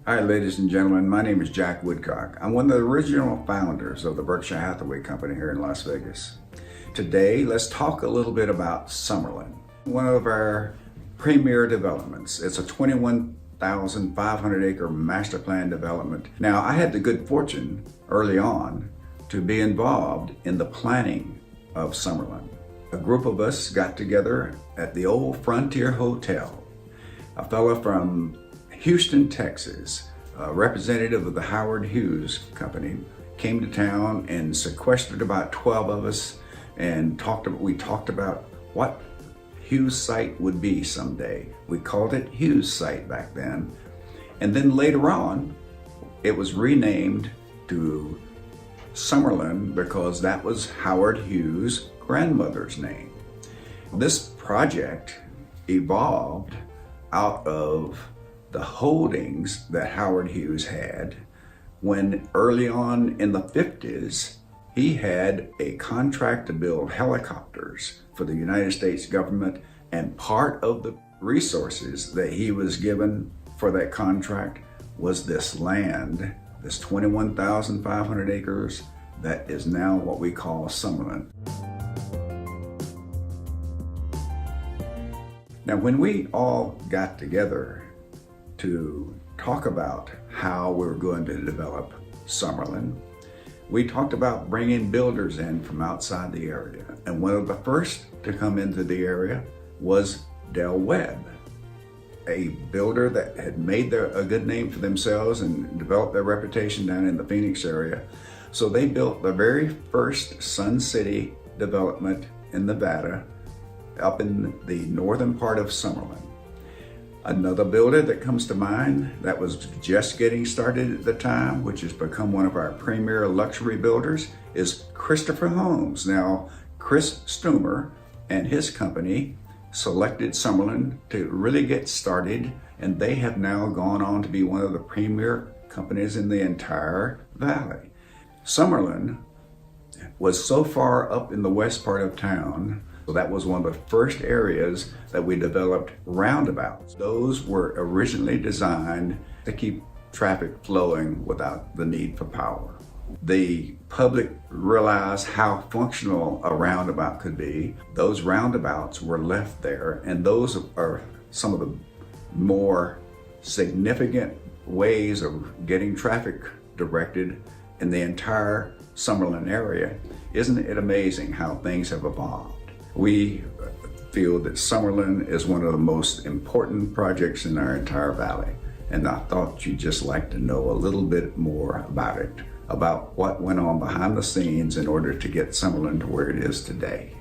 Hi, ladies and gentlemen. My name is Jack Woodcock. I'm one of the original founders of the Berkshire Hathaway Company here in Las Vegas. Today, let's talk a little bit about Summerlin, one of our premier developments. It's a 21,500 acre master plan development. Now, I had the good fortune early on to be involved in the planning of Summerlin. A group of us got together at the old Frontier Hotel. A fellow from Houston, Texas, a representative of the Howard Hughes Company, came to town and sequestered about 12 of us and we talked about what Hughes site would be someday. We called it Hughes site back then. And then later on, it was renamed to Summerlin because that was Howard Hughes' grandmother's name. This project evolved out of the holdings that Howard Hughes had when early on in the 50s, he had a contract to build helicopters for the United States government, and part of the resources that he was given for that contract was this land, this 21,500 acres that is now what we call Summerlin. Now, when we all got together to talk about how we're going to develop Summerlin, we talked about bringing builders in from outside the area. And one of the first to come into the area was Del Webb, a builder that had made a good name for themselves and developed their reputation down in the Phoenix area. So they built the very first Sun City development in Nevada, up in the northern part of Summerlin. Another builder that comes to mind that was just getting started at the time, which has become one of our premier luxury builders, is Christopher Holmes. Now, Chris Stumer and his company selected Summerlin to really get started, and they have now gone on to be one of the premier companies in the entire valley. Summerlin was so far up in the west part of town. So that was one of the first areas that we developed roundabouts. Those were originally designed to keep traffic flowing without the need for power. The public realized how functional a roundabout could be. Those roundabouts were left there, and those are some of the more significant ways of getting traffic directed in the entire Summerlin area. Isn't it amazing how things have evolved? We feel that Summerlin is one of the most important projects in our entire valley, and I thought you'd just like to know a little bit more about it, about what went on behind the scenes in order to get Summerlin to where it is today.